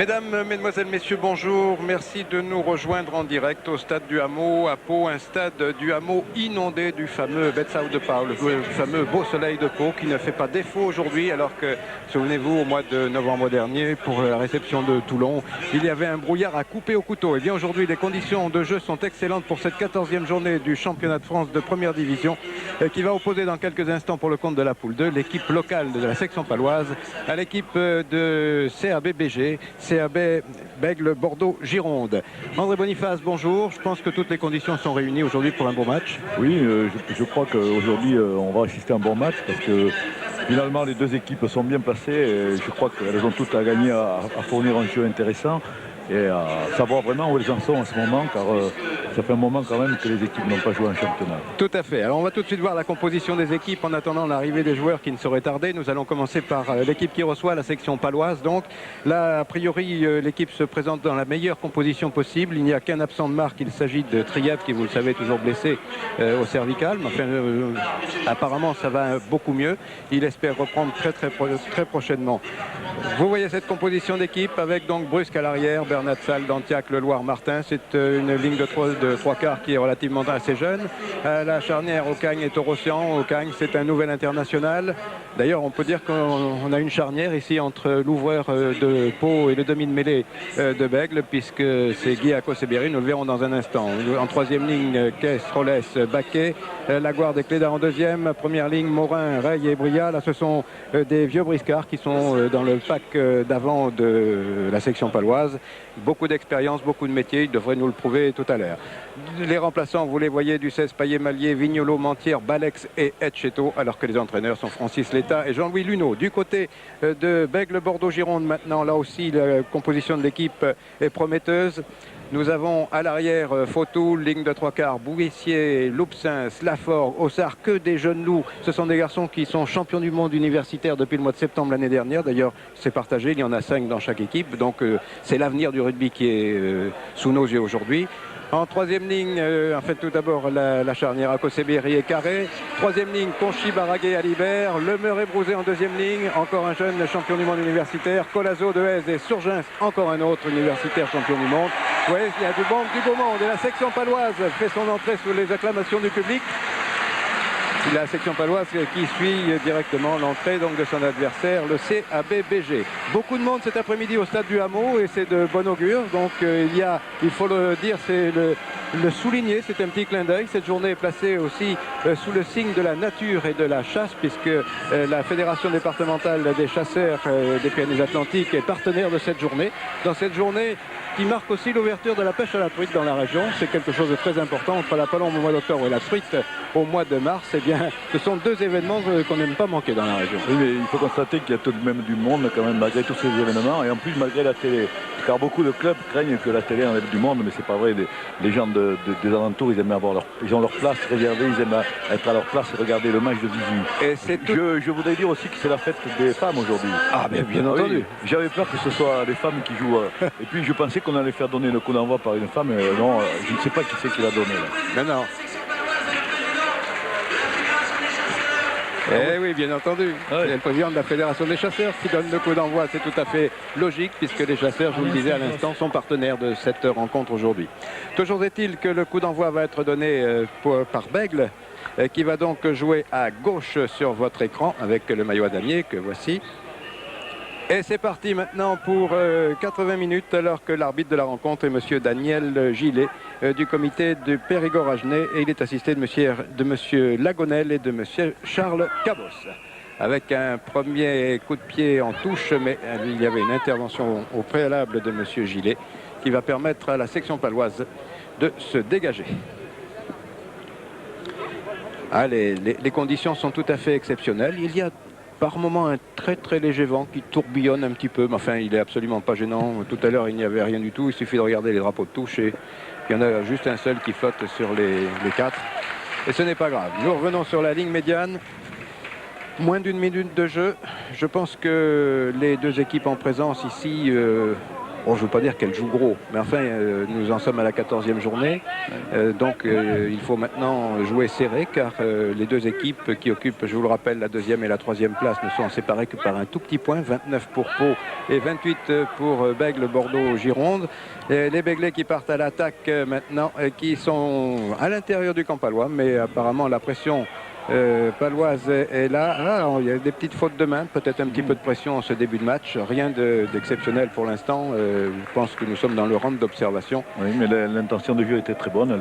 Mesdames, Mesdemoiselles, Messieurs, bonjour. Merci de nous rejoindre en direct au stade du Hameau à Pau, un stade du Hameau inondé du fameux Betsau de Pau, le fameux beau soleil de Pau qui ne fait pas défaut aujourd'hui alors que, souvenez-vous, au mois de novembre dernier, pour la réception de Toulon, il y avait un brouillard à couper au couteau. Et bien aujourd'hui, les conditions de jeu sont excellentes pour cette 14e journée du championnat de France de première division qui va opposer dans quelques instants pour le compte de la poule 2 l'équipe locale de la section paloise à l'équipe de CAB-BG. CAB Bègles Bordeaux-Gironde. André Boniface, bonjour. Je pense que toutes les conditions sont réunies aujourd'hui pour un bon match. Oui, je crois qu'aujourd'hui on va assister à un bon match parce que finalement les deux équipes sont bien placées et je crois qu'elles ont toutes à gagner à fournir un jeu intéressant et à savoir vraiment où elles en sont en ce moment car ça fait un moment quand même que les équipes n'ont pas joué un championnat. Tout à fait. Alors on va tout de suite voir la composition des équipes en attendant l'arrivée des joueurs qui ne saurait tarder. Nous allons commencer par l'équipe qui reçoit la section paloise. Donc là, a priori, l'équipe se présente dans la meilleure composition possible. Il n'y a qu'un absent de marque. Il s'agit de Triev qui, vous le savez, est toujours blessé au cervical. Mais enfin, apparemment, ça va beaucoup mieux. Il espère reprendre très prochainement. Vous voyez cette composition d'équipe avec donc Brusque à l'arrière, Bernat Salle, Dantiac, Leloir, Martin. C'est une ligne de trois quarts qui est relativement assez jeune. La charnière Ocagne et Taurossian. Ocagne, c'est un nouvel international. D'ailleurs, on peut dire qu'on a une charnière ici entre l'ouvreur de Pau et le demi de mêlée de Bègles, puisque c'est Guy Akos-Eberi, nous le verrons dans un instant. En troisième ligne, Caisse, Rolles, Baquet, Laguarde et Cléda en deuxième. Première ligne, Morin, Rey et Bria. Là, ce sont des vieux briscards qui sont dans le pack d'avant de la section paloise. Beaucoup d'expérience, beaucoup de métiers. Ils devraient nous le prouver tout à l'heure. Les remplaçants, vous les voyez, du 16 Payet-Mallier, Vignolo, Mentière, Balex et Etcheto, alors que les entraîneurs sont Francis Létat et Jean-Louis Luneau. Du côté de Bègles Bordeaux-Gironde maintenant, là aussi la composition de l'équipe est prometteuse. Nous avons à l'arrière Fautou, ligne de trois quarts, Bouissier, Loupsin, Slafort, Ossard, que des jeunes loups. Ce sont des garçons qui sont champions du monde universitaire depuis le mois de septembre l'année dernière. D'ailleurs, c'est partagé, il y en a 5 dans chaque équipe. Donc c'est l'avenir du rugby qui est sous nos yeux aujourd'hui. En troisième ligne, en fait tout d'abord la charnière Akos-Eberi et Carré. Troisième ligne, Conchy, Baraguet, Alibert. Lemeur et Brouzet en deuxième ligne. Encore un jeune champion du monde universitaire. Colazo, Dehaze et Surgens, encore un autre universitaire champion du monde. Oui, il y a du beau monde. Et la section paloise fait son entrée sous les acclamations du public. La section paloise qui suit directement l'entrée donc de son adversaire, le CAB-BG. Beaucoup de monde cet après-midi au stade du Hameau et c'est de bon augure. Donc il faut le dire, c'est le souligner, c'est un petit clin d'œil. Cette journée est placée aussi sous le signe de la nature et de la chasse, puisque la Fédération départementale des chasseurs des Pyrénées-Atlantiques est partenaire de cette journée. Dans cette journée qui marque aussi l'ouverture de la pêche à la truite dans la région. C'est quelque chose de très important entre la palombe au mois d'octobre et la truite au mois de mars. Eh bien, ce sont deux événements qu'on n'aime pas manquer dans la région. Oui, mais il faut constater qu'il y a tout de même du monde quand même malgré tous ces événements et en plus malgré la télé. Car beaucoup de clubs craignent que la télé enlève du monde, mais c'est pas vrai. Les gens des alentours, ils aiment ils ont leur place réservée, ils aiment être à leur place et regarder le match de visu. Et je voudrais dire aussi que c'est la fête des femmes aujourd'hui. Ah, bien entendu. Oui, j'avais peur que ce soit les femmes qui jouent. Et puis je pensais qu'on allait faire donner le coup d'envoi par une femme, mais non, je ne sais pas qui c'est qui l'a donné là. Mais non. Eh oui, bien entendu. Ouais. C'est le président de la Fédération des chasseurs qui donne le coup d'envoi. C'est tout à fait logique puisque les chasseurs, je vous le disais à l'instant, sont partenaires de cette rencontre aujourd'hui. Toujours est-il que le coup d'envoi va être donné par Bègles qui va donc jouer à gauche sur votre écran avec le maillot à damier que voici. Et c'est parti maintenant pour 80 minutes alors que l'arbitre de la rencontre est M. Daniel Gillet du comité de Périgord-Agenais et il est assisté de M. Lagonel et de M. Charles Cabos. Avec un premier coup de pied en touche, mais il y avait une intervention au préalable de M. Gillet qui va permettre à la section paloise de se dégager. Ah, les conditions sont tout à fait exceptionnelles. Il y a par moment un très léger vent qui tourbillonne un petit peu, mais enfin il est absolument pas gênant. Tout à l'heure il n'y avait rien du tout, il suffit de regarder les drapeaux de touche et il y en a juste un seul qui flotte sur les 4. Et ce n'est pas grave. Nous revenons sur la ligne médiane. Moins d'une minute de jeu. Je pense que les deux équipes en présence ici je ne veux pas dire qu'elle joue gros, mais enfin, nous en sommes à la 14e journée. Donc, il faut maintenant jouer serré, car les deux équipes qui occupent, je vous le rappelle, la 2e et la 3e place ne sont séparées que par un tout petit point, 29 pour Pau et 28 pour Bègles, Bordeaux, Gironde. Les Béglés qui partent à l'attaque maintenant, qui sont à l'intérieur du camp palois, mais apparemment la pression paloise est là. Ah, il y a des petites fautes de main, peut-être un petit peu de pression en ce début de match. Rien d'exceptionnel pour l'instant. Je pense que nous sommes dans le round d'observation. Oui, mais l'intention de jeu était très bonne.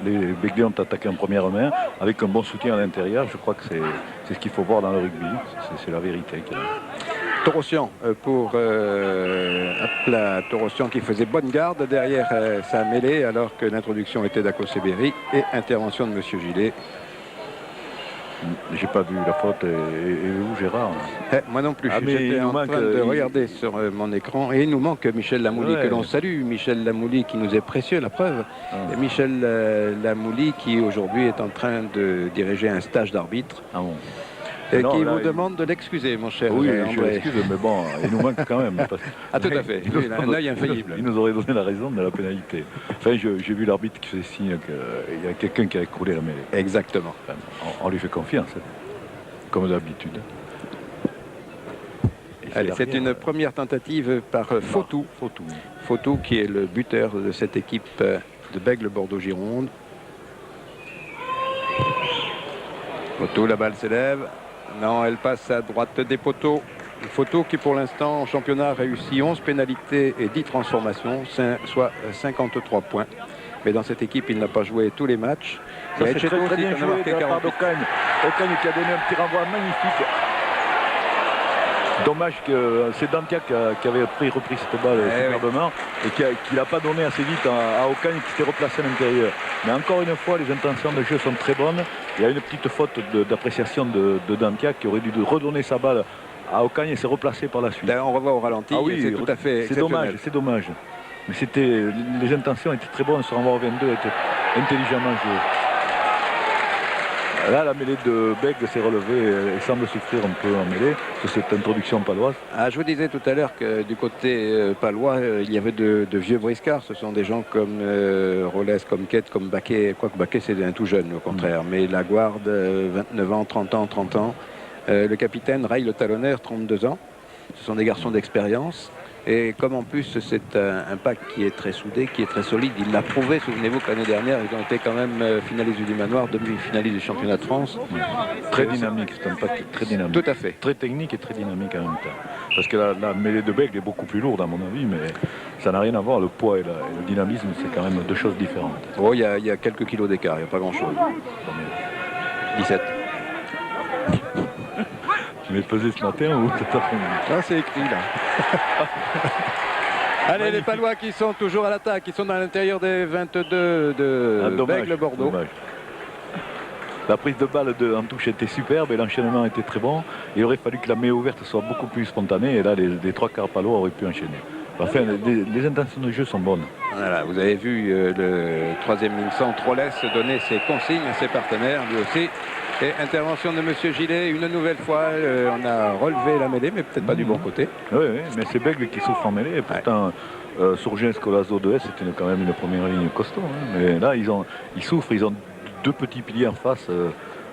Les Béglés ont attaqué en première main avec un bon soutien à l'intérieur. Je crois que c'est ce qu'il faut voir dans le rugby. C'est la vérité. Torossian pour Torossian qui faisait bonne garde derrière sa mêlée alors que l'introduction était d'Akoseberi et intervention de M. Gillet. J'ai pas vu la faute. Et où, Gérard? Moi non plus. J'étais en train de regarder sur mon écran. Et il nous manque Michel Lamouli, que l'on salue. Michel Lamouli qui nous est précieux, la preuve. Et Michel Lamouli qui aujourd'hui est en train de diriger un stage d'arbitre. Ah bon. Et qui vous demande de l'excuser, mon cher oui, André. Je l'excuse, mais bon, il nous manque quand même. Ah, tout à fait. Il a un œil infaillible. Il nous aurait donné la raison de la pénalité. Enfin, j'ai vu l'arbitre qui faisait signe qu'il y a quelqu'un qui a écroulé la mêlée. Exactement. Enfin, on lui fait confiance, comme d'habitude. Allez, c'est une première tentative par Fautou. Fautou qui est le buteur de cette équipe de Bègles, Bordeaux, Gironde. Fautou, la balle s'élève. Non, elle passe à droite des poteaux. Fautou qui pour l'instant en championnat réussit 11 pénalités et 10 transformations, soit 53 points. Mais dans cette équipe, il n'a pas joué tous les matchs. Ça c'est très bien joué de la part d'Ocagne. Ocagne qui a donné un petit renvoi magnifique. Dommage que c'est Dantia qui avait repris cette balle superbement et qui n'a pas donné assez vite à Ocagne qui s'est replacé à l'intérieur. Mais encore une fois, les intentions de jeu sont très bonnes. Il y a une petite faute d'appréciation de Dantia qui aurait dû redonner sa balle à Ocagne et s'est replacé par la suite. Là, on revoit au ralenti. Ah oui, c'est tout à fait c'est dommage. Mais les intentions étaient très bonnes. Ce renvoi au 22 était intelligemment joué. Là, la mêlée de Bègles s'est relevée et semble souffrir un peu en mêlée sur cette introduction paloise. Ah, je vous disais tout à l'heure que du côté palois, il y avait de vieux briscards. Ce sont des gens comme Rolès, comme Quette, comme Baquet. Quoique Baquet, c'est un tout jeune, au contraire. Mais Laguarde, 29 ans, 30 ans. Le capitaine Ray Le Talonneur, 32 ans. Ce sont des garçons d'expérience. Et comme en plus c'est un pack qui est très soudé, qui est très solide, il l'a prouvé, souvenez-vous que l'année dernière ils ont été quand même finalistes du Manoir, demi-finalistes du championnat de France. Très dynamique, c'est un pack très dynamique. Tout à fait. Très technique et très dynamique en même temps. Parce que la mêlée de Bègles est beaucoup plus lourde à mon avis, mais ça n'a rien à voir, le poids et le dynamisme c'est quand même deux choses différentes. Oh, il y a quelques kilos d'écart, il n'y a pas grand-chose. 17. Tu m'es pesé ce matin ou cet après-midi? Ah, c'est écrit là. Allez, les Palois qui sont toujours à l'attaque, qui sont à l'intérieur des 22 de Bègles-Bordeaux. La prise de balle en touche était superbe et l'enchaînement était très bon. Il aurait fallu que la mêlée ouverte soit beaucoup plus spontanée et là, les trois quarts palois auraient pu enchaîner. Enfin, les intentions de jeu sont bonnes. Voilà, vous avez vu le troisième ligne centre, Rolès donner ses consignes à ses partenaires, lui aussi. Et intervention de M. Gillet, une nouvelle fois, on a relevé la mêlée, mais peut-être pas du bon côté. Oui, mais c'est Bègles qui souffre en mêlée. Et pourtant, Surgens, Colazo, De S, c'était quand même une première ligne costaud. Hein. Mais là, ils souffrent, ils ont deux petits piliers en face,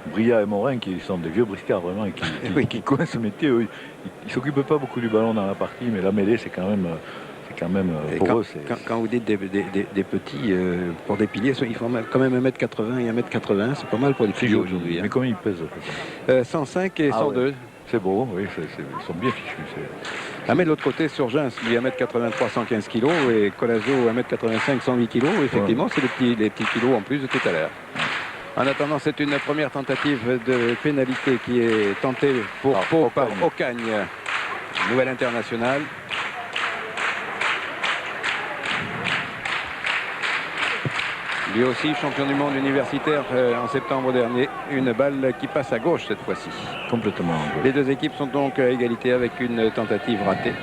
Bria et Morin, qui sont des vieux briscards vraiment, et qui connaissent ce métier. Ils ne s'occupent pas beaucoup du ballon dans la partie, mais la mêlée, c'est quand même... pour eux, quand vous dites des petits, pour des piliers, ils font quand même 1m80 et 1m80, c'est pas mal pour des piliers aujourd'hui. Mais combien ils pèsent 105 et 102. Ouais. C'est beau, oui, ils sont bien fichus. Ah, mais de l'autre côté, Surgens, lui 1m83, 115 kg et Colazo 1m85, 108 kg. Effectivement, c'est les petits kilos en plus de tout à l'heure. En attendant, c'est une première tentative de pénalité qui est tentée pour Pau par Ocagne, nouvelle internationale. Lui aussi, champion du monde universitaire en septembre dernier. Une balle qui passe à gauche cette fois-ci. Complètement. Les deux équipes sont donc à égalité avec une tentative ratée.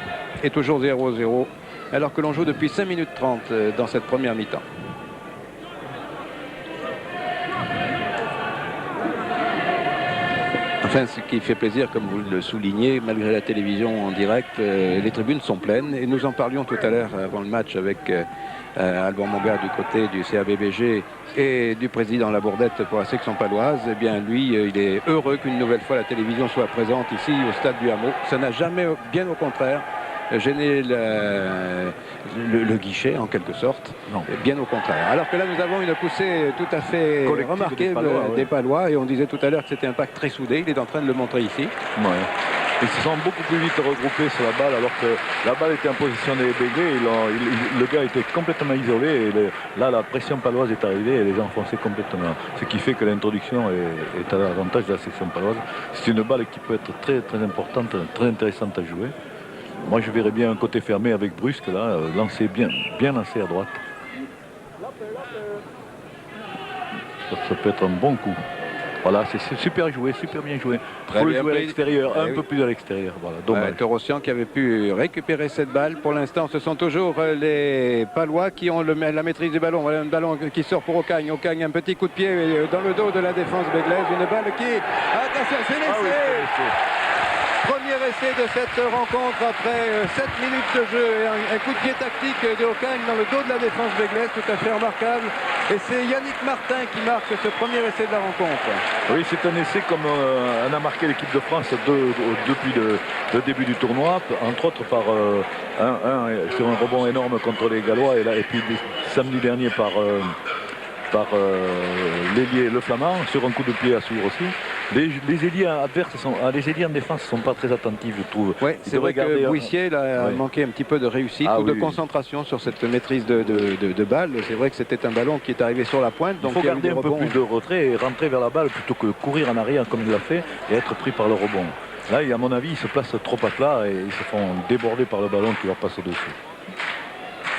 Et toujours 0-0, alors que l'on joue depuis 5 minutes 30 dans cette première mi-temps. Enfin, ce qui fait plaisir, comme vous le soulignez, malgré la télévision en direct, les tribunes sont pleines. Et nous en parlions tout à l'heure avant le match avec Alban Monga du côté du CABBG et du président Labourdette pour la section paloise. Eh bien, lui, il est heureux qu'une nouvelle fois la télévision soit présente ici au stade du Hameau. Ça n'a jamais, bien au contraire, gêné le guichet en quelque sorte. Non. Bien au contraire. Alors que là nous avons une poussée tout à fait remarquable des Palois, et on disait tout à l'heure que c'était un pack très soudé. Il est en train de le montrer ici. Ouais. Ils se sont beaucoup plus vite regroupés sur la balle, alors que la balle était en position des bégués. Le gars était complètement isolé, et là la pression paloise est arrivée et les a enfoncés complètement. Ce qui fait que l'introduction est à l'avantage de la section paloise. C'est une balle qui peut être très très importante, très intéressante à jouer. Moi je verrais bien un côté fermé avec Brusque là, lancé bien lancé à droite. Ça peut être un bon coup. Voilà, c'est super joué, super bien joué. Il faut le jouer à l'extérieur, un peu plus à l'extérieur. Voilà, Torossian qui avait pu récupérer cette balle. Pour l'instant, ce sont toujours les Palois qui ont la maîtrise du ballon. Voilà un ballon qui sort pour Ocagne. Ocagne, un petit coup de pied dans le dos de la défense béglaise. Une balle qui... Attention, c'est laissé. Premier essai de cette rencontre après 7 minutes de jeu et un coup de pied tactique de Ocagne dans le dos de la défense béglaise, tout à fait remarquable. Et c'est Yannick Martin qui marque ce premier essai de la rencontre. Oui, c'est un essai comme on a marqué l'équipe de France depuis le début du tournoi, entre autres par sur un rebond énorme contre les Gallois et puis samedi dernier par l'ailier Le Flamand sur un coup de pied à suivre aussi. Les ailiers adverses, les ailiers en défense ne sont pas très attentifs, je trouve. Oui, c'est vrai que Bouissier a manqué un petit peu de réussite ou de concentration sur cette maîtrise de balle. C'est vrai que c'était un ballon qui est arrivé sur la pointe. Donc il faut garder un peu plus de retrait et rentrer vers la balle plutôt que courir en arrière comme il l'a fait et être pris par le rebond. Là, à mon avis, ils se placent trop à plat et ils se font déborder par le ballon qui leur passe au-dessus.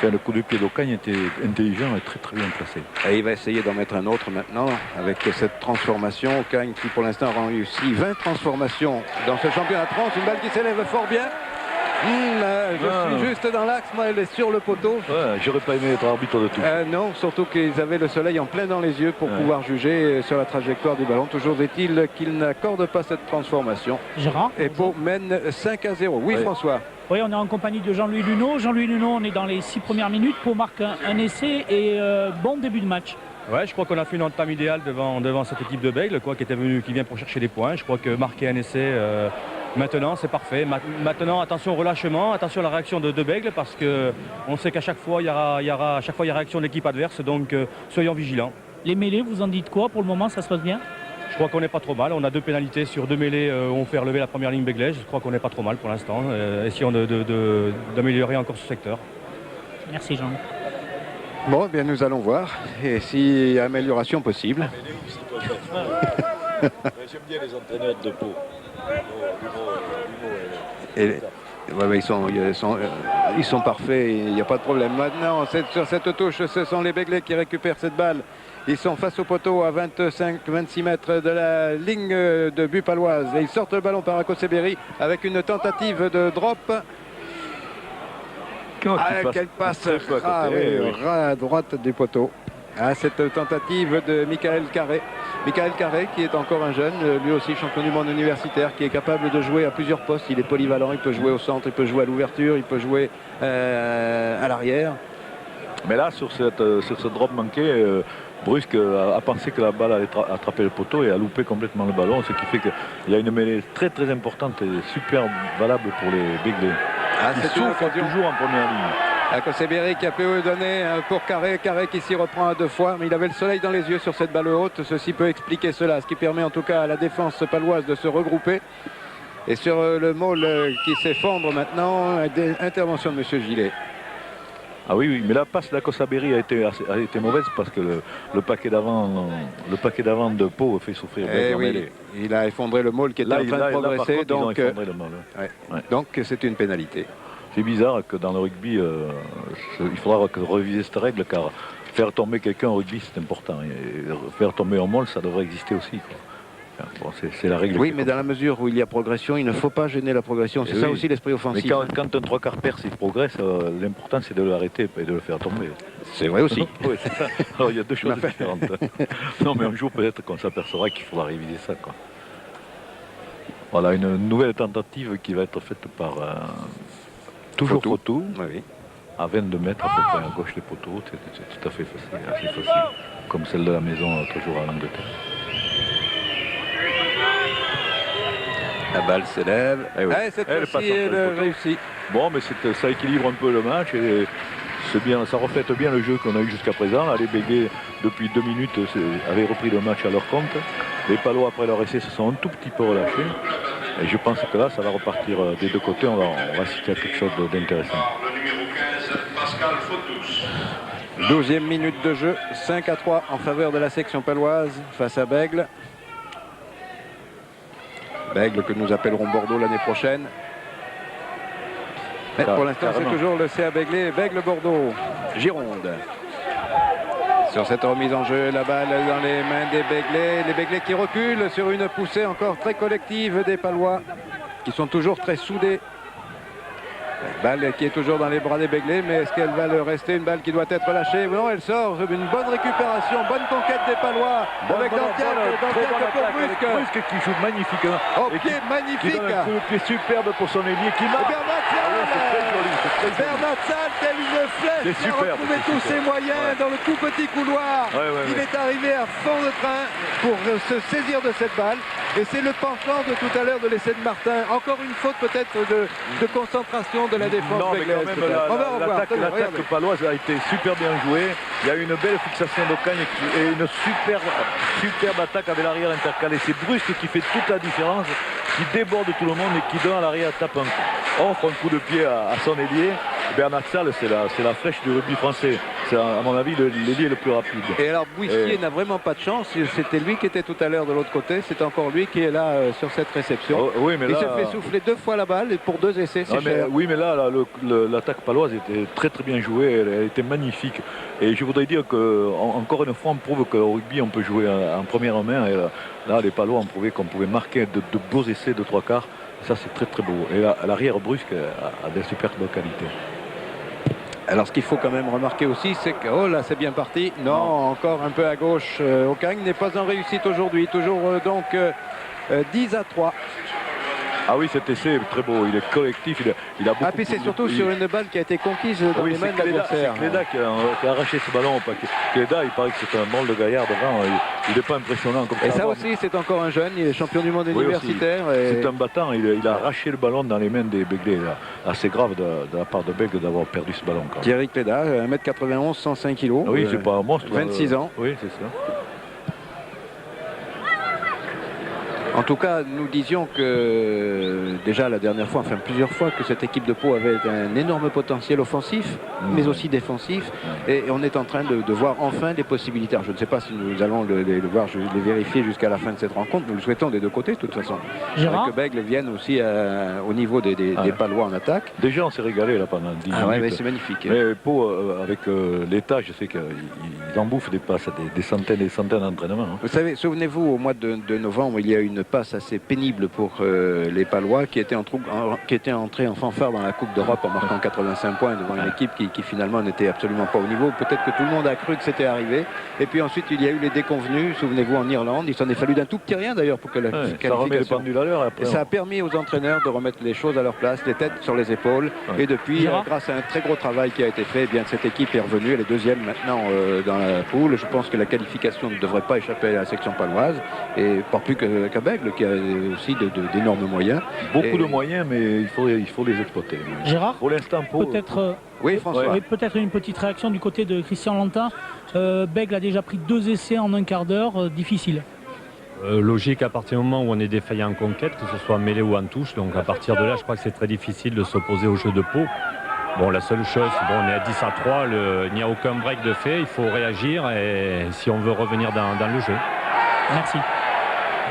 Le coup de pied d'Ocagne était intelligent et très très bien placé. Et il va essayer d'en mettre un autre maintenant avec cette transformation. Ocagne qui pour l'instant a réussi 20 transformations dans ce championnat de France. Une balle qui s'élève fort bien. Je suis juste dans l'axe, moi elle est sur le poteau. Ouais, j'aurais pas aimé être arbitre de tout. Non, surtout qu'ils avaient le soleil en plein dans les yeux pour pouvoir juger sur la trajectoire du ballon. Toujours est-il qu'ils n'accordent pas cette transformation. Gérard. Et Pau mène 5-0. Oui, François. Oui, on est en compagnie de Jean-Louis Luneau. Jean-Louis Luneau, on est dans les 6 premières minutes. Pau marque un essai et bon début de match. Ouais, je crois qu'on a fait une entame idéale devant cette équipe de Bègle, qui vient pour chercher des points. Je crois que marquer un essai maintenant, c'est parfait. Maintenant, attention au relâchement, attention à la réaction de Bègle, parce qu'on sait qu'à chaque fois, il y aura réaction de l'équipe adverse, donc soyons vigilants. Les mêlées, vous en dites quoi? Pour le moment, ça se passe bien? Je crois qu'on n'est pas trop mal. On a 2 pénalités sur 2 mêlées où on fait relever la première ligne béglaise. Je crois qu'on n'est pas trop mal pour l'instant. Essayons d'améliorer encore ce secteur. Merci Jean. Bon, eh bien nous allons voir. Et si amélioration possible. J'aime bien les entraîneurs de Pau. Ils sont parfaits, il n'y a pas de problème. Maintenant, sur cette touche, ce sont les Béglais qui récupèrent cette balle. Ils sont face au poteau à 25-26 mètres de la ligne de but paloise. Et ils sortent le ballon par Akoseberi avec une tentative de drop. Quelle passe à droite du poteau. Cette tentative de Michael Carré. Michael Carré qui est encore un jeune, lui aussi champion du monde universitaire, qui est capable de jouer à plusieurs postes. Il est polyvalent, il peut jouer au centre, il peut jouer à l'ouverture, il peut jouer à l'arrière. Mais là, sur ce drop manqué, Brusque a pensé que la balle allait attraper le poteau et a loupé complètement le ballon, ce qui fait qu'il y a une mêlée très très importante et super valable pour les Béglés. Ils souffrent toujours en première ligne. Akoseberi qui a pu donner pour Carré qui s'y reprend à 2 fois, mais il avait le soleil dans les yeux sur cette balle haute. Ceci peut expliquer cela, ce qui permet en tout cas à la défense paloise de se regrouper. Et sur le môle qui s'effondre maintenant, intervention de M. Gillet. Ah oui, mais la passe d'Akoseberi a été mauvaise parce que le paquet d'avant de Pau fait souffrir. Il a effondré le môle qui était en train de progresser, donc c'est une pénalité. C'est bizarre que dans le rugby, il faudra reviser cette règle, car faire tomber quelqu'un au rugby, c'est important. Et faire tomber un môle, ça devrait exister aussi, quoi. Bon, c'est la règle. Oui, mais dans la mesure où il y a progression, il ne faut pas gêner la progression. C'est ça aussi l'esprit offensif. Mais quand un 3/4 perce, il progresse, l'important c'est de l'arrêter et de le faire tomber. C'est vrai aussi. Oui, c'est ça. Alors il y a 2 choses différentes. Non, mais un jour peut-être qu'on s'apercevra qu'il faudra réviser ça, quoi. Voilà, une nouvelle tentative qui va être faite par toujours Fotou, Oui. à 22 mètres à peu près à gauche des poteaux. C'est tout à fait facile, assez facile, comme celle de la maison toujours à l'Angleterre. La balle s'élève. Cette fois-ci, elle réussit. Bon, mais ça équilibre un peu le match et c'est bien, ça reflète bien le jeu qu'on a eu jusqu'à présent. Là, les Bégués, depuis 2 minutes, avaient repris le match à leur compte. Les Palois, après leur essai, se sont un tout petit peu relâchés. Et je pense que là, ça va repartir des deux côtés. On va citer quelque chose d'intéressant. 12e minute de jeu, 5-3 en faveur de la section paloise face à Bègle. Bègle que nous appellerons Bordeaux l'année prochaine. Mais pour l'instant, c'est toujours le CA Bègle, Bègle-Bordeaux, Gironde. Sur cette remise en jeu, la balle dans les mains des Béglés. Les Béglés qui reculent sur une poussée encore très collective des Palois, qui sont toujours très soudés. Balle qui est toujours dans les bras des Béglés, mais est-ce qu'elle va le rester? Une balle qui doit être lâchée. Non, elle sort. Une bonne récupération, bonne conquête des Palois. Avec Dantiac pour Brusque. Brusque qui joue magnifiquement. Au pied magnifique. Qui donne un coup de pied superbe pour son ailier qui marque. Bernard Salle, telle une flèche, qui a retrouvé tous ses moyens dans le tout petit couloir. Il est arrivé à fond de train pour se saisir de cette balle. Et c'est le penchant de tout à l'heure de l'essai de Martin. Encore une faute peut-être de concentration de la défense béglaise. L'attaque paloise a été super bien jouée. Il y a eu une belle fixation d'Ocagne et une superbe attaque avec l'arrière intercalé. C'est Brusque qui fait toute la différence, qui déborde tout le monde et qui donne à l'arrière tape offre un coup de pied à son ailier. Bernard Salle, c'est la flèche du rugby français. C'est à mon avis l'ailier le plus rapide. Et alors Bouissier n'a vraiment pas de chance. C'était lui qui était tout à l'heure de l'autre côté. C'est encore lui qui est là sur cette réception. Oui, mais il se fait souffler 2 fois la balle et pour 2 essais, c'est cher. Oui, mais là l'attaque paloise était très très bien jouée. Elle était magnifique. Et je voudrais dire qu'encore une fois, on prouve qu'au rugby, on peut jouer en première main. Et là, les Palois ont prouvé qu'on pouvait marquer de beaux essais de 3 quarts. Ça, c'est très très beau. Et à l'arrière, Brusque a des superbes qualités. Alors ce qu'il faut quand même remarquer aussi, c'est que, oh là c'est bien parti, non, encore un peu à gauche, Ocagne n'est pas en réussite aujourd'hui, toujours donc 10-3. Ah oui, cet essai est très beau, il est collectif, il a beaucoup... Ah puis c'est surtout sur une balle qui a été conquise dans les mains de l'adversaire. C'est Cléda qui a arraché ce ballon. Cléda, il paraît que c'est un drôle de gaillard devant, il n'est pas impressionnant comme ça. Et ça aussi, c'est encore un jeune, il est champion du monde universitaire. C'est un battant, il a arraché le ballon dans les mains des Béglés. Assez grave de la part de Bègle d'avoir perdu ce ballon. Thierry Cléda, 1m91, 105 kg. Oui, c'est pas un monstre. 26 ans. Oui, c'est ça. En tout cas, nous disions que déjà la dernière fois, enfin plusieurs fois, que cette équipe de Pau avait un énorme potentiel offensif, mais aussi défensif. Et on est en train de voir enfin des possibilités. Alors, je ne sais pas si nous allons le voir, les vérifier jusqu'à la fin de cette rencontre. Nous le souhaitons des deux côtés, de toute façon. Gérard, que Bègle vienne aussi au niveau des Palois en attaque. Déjà, on s'est régalé là pendant 10 minutes. Ouais, c'est magnifique. Mais Pau, avec l'État, je sais qu'il en bouffe des passes, des centaines et des centaines d'entraînements. Hein. Vous savez, souvenez-vous, au mois de novembre, il y a eu une passe assez pénible pour les Palois qui étaient entrés en fanfare dans la Coupe d'Europe en marquant 85 points devant une équipe qui finalement n'était absolument pas au niveau. Peut-être que tout le monde a cru que c'était arrivé. Et puis ensuite, il y a eu les déconvenus. Souvenez-vous, en Irlande, il s'en est fallu d'un tout petit rien d'ailleurs pour que la ça remet les pendules à l'heure. Et ça a permis aux entraîneurs de remettre les choses à leur place, les têtes sur les épaules. Et depuis, grâce à un très gros travail qui a été fait, eh bien, cette équipe est revenue. Elle est deuxième maintenant dans la poule. Je pense que la qualification ne devrait pas échapper à la section paloise. Et pas plus qu'à Bègle, qui a aussi d'énormes moyens. Beaucoup de moyens, mais il faut les exploiter. Gérard, pour l'instant, peut-être oui, François. peut-être une petite réaction du côté de Christian Lantin. Bègle a déjà pris 2 essais en un quart d'heure, difficile. Logique à partir du moment où on est défaillant en conquête, que ce soit en mêlée ou en touche. Donc à partir de là, je crois que c'est très difficile de s'opposer au jeu de Pau. Bon, la seule chose, on est à 10-3, il n'y a aucun break de fait, il faut réagir et si on veut revenir dans le jeu. Merci.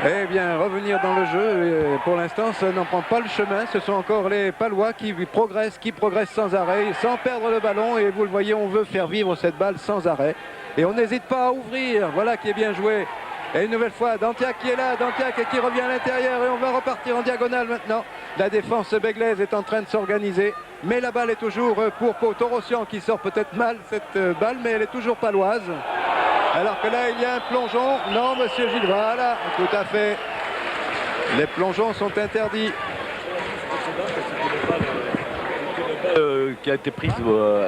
Eh bien, revenir dans le jeu, pour l'instant, ça n'en prend pas le chemin. Ce sont encore les Palois qui progressent sans arrêt, sans perdre le ballon. Et vous le voyez, on veut faire vivre cette balle sans arrêt. Et on n'hésite pas à ouvrir. Voilà qui est bien joué. Et une nouvelle fois, Dantiac qui est là, Dantiac qui revient à l'intérieur. Et on va repartir en diagonale maintenant. La défense béglaise est en train de s'organiser. Mais la balle est toujours pour Pau. Torossian qui sort peut-être mal cette balle, mais elle est toujours paloise. Alors que là, il y a un plongeon. Non, monsieur Gilles, voilà, tout à fait. Les plongeons sont interdits. Qui a été prise,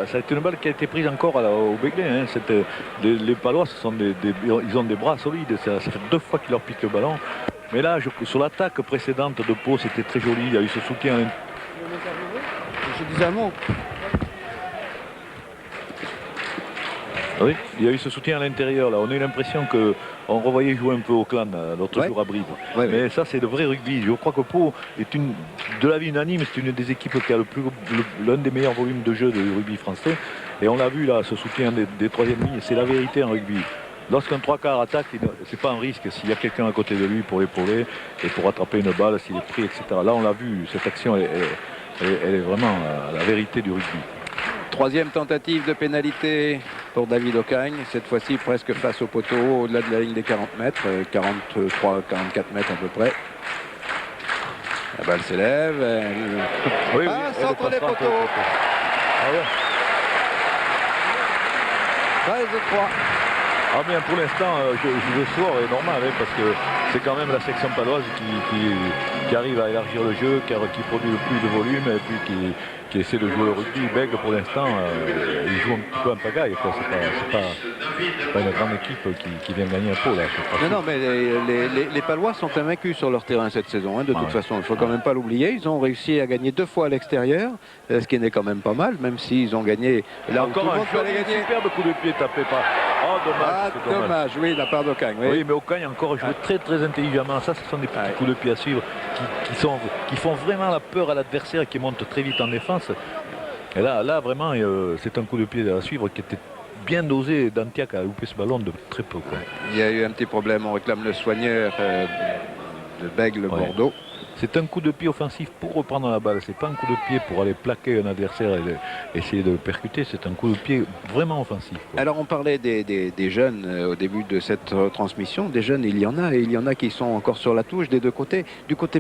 ça a été une balle qui a été prise encore au Begley. Hein. Les Palois, ils ont des bras solides. Ça fait 2 fois qu'ils leur piquent le ballon. Mais là, sur l'attaque précédente de Pau, c'était très joli. Il y a eu ce soutien. Je disais un mot. Oui, il y a eu ce soutien à l'intérieur. Là, on a eu l'impression qu'on revoyait jouer un peu au clan l'autre jour à Brive. Ouais, mais ça, c'est le vrai rugby. Je crois que Pau est de l'avis unanime, c'est une des équipes qui a l'un des meilleurs volumes de jeu du rugby français. Et on l'a vu là, ce soutien des troisièmes lignes, c'est la vérité en rugby. Lorsqu'un 3/4 attaque, c'est pas un risque s'il y a quelqu'un à côté de lui pour l'épauler et pour attraper une balle s'il est pris, etc. Là, on l'a vu, cette action, elle est vraiment la vérité du rugby. Troisième tentative de pénalité pour David Ocagne, cette fois-ci presque face au poteau, au-delà de la ligne des 40 mètres, 43-44 mètres à peu près. La balle s'élève, Oui, centre des poteaux. Ah ouais. 13-3. Ah bien pour l'instant, le score est normal hein, parce que c'est quand même la section paloise qui arrive à élargir le jeu, qui produit le plus de volume et puis qui essaie de jouer le rugby. Bègle pour l'instant, il joue un petit peu en pagaille. C'est pas une grande équipe qui vient gagner un pot là. Non, mais les Palois sont invaincus sur leur terrain cette saison. Hein, de toute façon, il ne faut quand même pas l'oublier. Ils ont réussi à gagner 2 fois à l'extérieur, ce qui n'est quand même pas mal, même s'ils ont gagné. Là, encore un superbe coup de pied tapé par. Oh dommage. Dommage, oui, la part d'Ocagne. Oui, mais Ocagne a encore joué très très intelligemment. Ça, ce sont des petits coups de pied à suivre qui font vraiment la peur à l'adversaire qui monte très vite en défense. Et là vraiment, c'est un coup de pied à suivre qui était bien dosé. Dantiac a loupé ce ballon de très peu. Quoi. Il y a eu un petit problème, on réclame le soigneur de Bègle Bordeaux. C'est un coup de pied offensif pour reprendre la balle. C'est pas un coup de pied pour aller plaquer un adversaire et essayer de le percuter. C'est un coup de pied vraiment offensif. Quoi. Alors on parlait des jeunes au début de cette transmission. Des jeunes, il y en a, et il y en a qui sont encore sur la touche des deux côtés. Du côté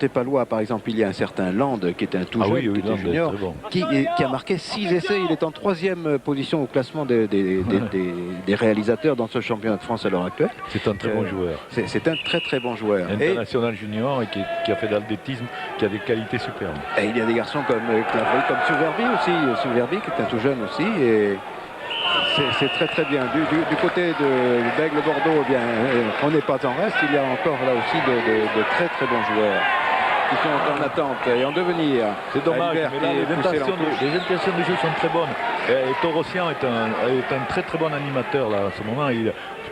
palois, par exemple, il y a un certain Land qui est un tout jeune, qui est junior, bon. qui a marqué 6 essais. Il est en 3e position au classement des réalisateurs dans ce championnat de France à l'heure actuelle. C'est un très bon joueur. C'est un très très bon joueur. International junior et qui a fait de l'athlétisme, qui a des qualités superbes. Et il y a des garçons comme Clavry, comme Souverby aussi, Souverby qui est un tout jeune aussi. Et c'est très très bien. Du côté de Bègle Bordeaux, eh bien, on n'est pas en reste. Il y a encore là aussi de très très bons joueurs qui sont en attente et en devenir. C'est dommage, mais là, les intentions de jeu sont très bonnes. Et Torossian est un très très bon animateur là. À ce moment,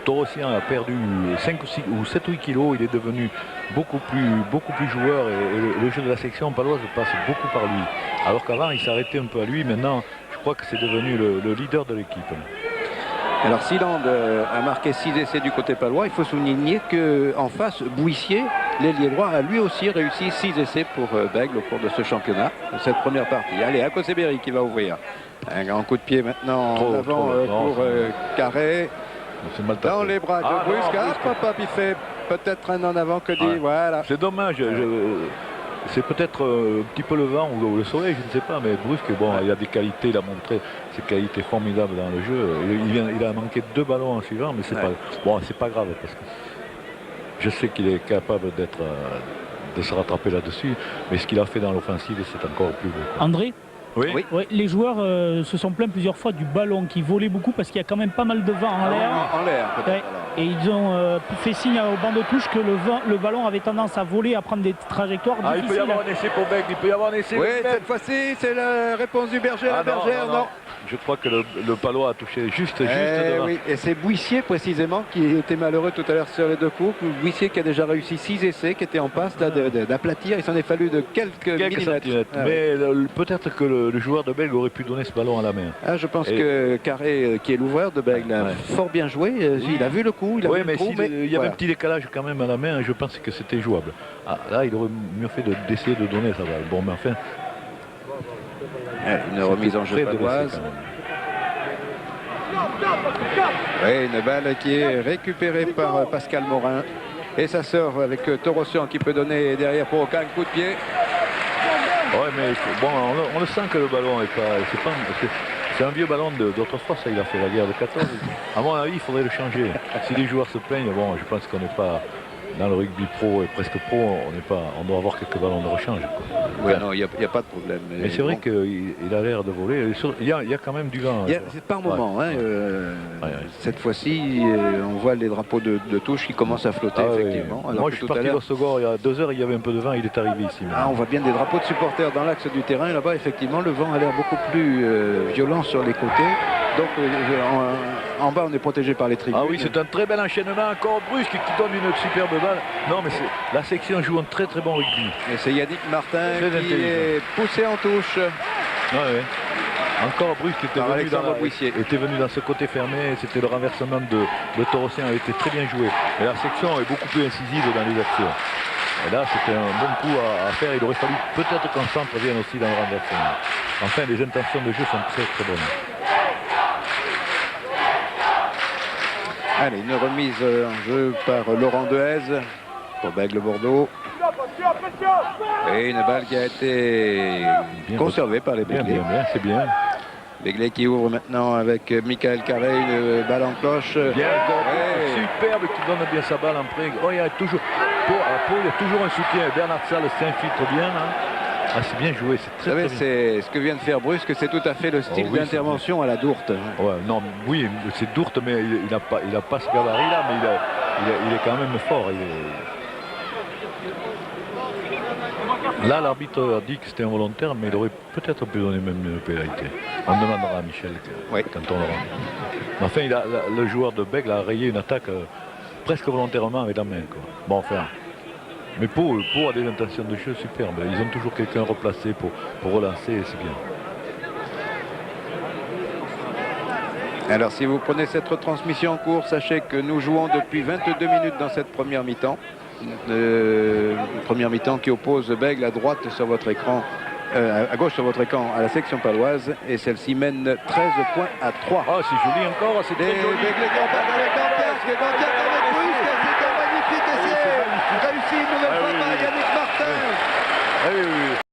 Torossian a perdu 5 ou 7 ou 8 kilos. Il est devenu beaucoup plus joueur et le jeu de la section paloise passe beaucoup par lui. Alors qu'avant, il s'arrêtait un peu à lui. Maintenant, je crois que c'est devenu le leader de l'équipe. Alors Siland a marqué 6 essais du côté palois. Il faut souligner qu'en face, Bouissier, l'ailier droit, a lui aussi réussi 6 essais pour Bègle au cours de ce championnat, de cette première partie. Allez, Akoseberi qui va ouvrir. Un grand coup de pied maintenant en avant pour Carré. Dans les bras de Brusque. Papa, il fait peut-être un en avant que dit. Voilà. C'est dommage. C'est peut-être un petit peu le vent ou le soleil, je ne sais pas, mais Brusque, bon, il a des qualités, il a montré ses qualités formidables dans le jeu. Il a manqué 2 ballons en suivant, mais c'est pas grave parce que je sais qu'il est capable de se rattraper là-dessus, mais ce qu'il a fait dans l'offensive, c'est encore plus beau. André ? Oui. Ouais, les joueurs se sont plaints plusieurs fois du ballon qui volait beaucoup parce qu'il y a quand même pas mal de vent en l'air. En l'air, peut-être. Et ils ont fait signe au banc de touche que le ballon avait tendance à voler, à prendre des trajectoires difficiles. Il peut y avoir un essai pour Bègle, il peut y avoir un essai. Oui, cette fois-ci, c'est la réponse du berger à la bergère. Non. Je crois que le Palois a touché juste devant. Oui. Et c'est Bouissier précisément qui était malheureux tout à l'heure sur les 2 coups. Bouissier qui a déjà réussi 6 essais, qui était en passe d'aplatir. Il s'en est fallu de quelques millimètres. Mais peut-être que le joueur de Bègle aurait pu donner ce ballon à la main. Je pense que Carré, qui est l'ouvreur de Bègle, a fort bien joué. Il a vu le coup, il a vu le trou. Il y avait un petit décalage quand même à la main. Je pense que c'était jouable. Là, il aurait mieux fait d'essayer de donner ça. Bon, mais enfin. Une remise en jeu paloise. Oui, une balle qui est récupérée par Pascal Morin. Et ça sort avec Torossian qui peut donner derrière pour aucun coup de pied. Oui, mais bon, on le sent que le ballon est pas. C'est un vieux ballon d'autrefois, ça, il a fait la guerre de 14. À mon avis, il faudrait le changer. Si les joueurs se plaignent, bon, je pense qu'on n'est pas dans le rugby pro et presque pro, on doit avoir quelques ballons de rechange. Ouais, non, il n'y a pas de problème. Mais c'est vrai qu'il a l'air de voler. Il y a quand même du vent. C'est par moment. Cette fois-ci, on voit les drapeaux de touche qui commencent à flotter, effectivement. Alors moi, je suis parti au second, il y a 2 heures, il y avait un peu de vent, il est arrivé ici. On voit bien des drapeaux de supporters dans l'axe du terrain. Là-bas, effectivement, le vent a l'air beaucoup plus violent sur les côtés. Donc, en bas, on est protégé par les tribunes. Ah oui, c'est un très bel enchaînement. Encore Brusque qui donne une superbe balle. Non, mais la section joue un très très bon rugby. Et c'est Yannick Martin qui est poussé en touche. Ouais. Encore Brusque était venu dans ce côté fermé. C'était le renversement de Torossien, a été très bien joué. Et la section est beaucoup plus incisive dans les actions. Et là, c'était un bon coup à faire. Il aurait fallu peut-être qu'un centre vienne aussi dans le renversement. Enfin, les intentions de jeu sont très très bonnes. Allez, une remise en jeu par Laurent Dehaze pour Bègle Bordeaux. Et une balle qui a été conservée par les Béglés. Bien, c'est bien. Béglés qui ouvre maintenant avec Michael Carré, une balle en cloche. Bien, superbe, qui donne bien sa balle en pré. Oh, il y a toujours un soutien. Bernard Salle s'infiltre bien. Ah, c'est bien joué, c'est très, très bien. C'est ce que vient de faire Brusque, c'est tout à fait le style d'intervention à la Dourte. Ouais, non, oui, c'est Dourte, mais il n'a pas ce gabarit-là, mais il est quand même fort. Là, l'arbitre a dit que c'était involontaire, mais il aurait peut-être pu donner même une pénalité. On demandera à Michel quand on l'aura. Enfin, le joueur de Bègle a rayé une attaque presque volontairement avec la main. Bon, enfin. Mais Pau a des intentions de jeu superbes. Ils ont toujours quelqu'un replacé pour relancer et c'est bien. Alors si vous prenez cette retransmission en cours, sachez que nous jouons depuis 22 minutes dans cette première mi-temps. Première mi-temps qui oppose Bègle à droite sur votre écran, à gauche sur votre écran à la section paloise. Et celle-ci mène 13 points à 3. Ah, c'est joli encore, c'est très joli. Bègle qui empate avec Dantias, avec Brusque, c'est magnifique essai. Réussi une nouvelle fois par Yannick Martin. Oui.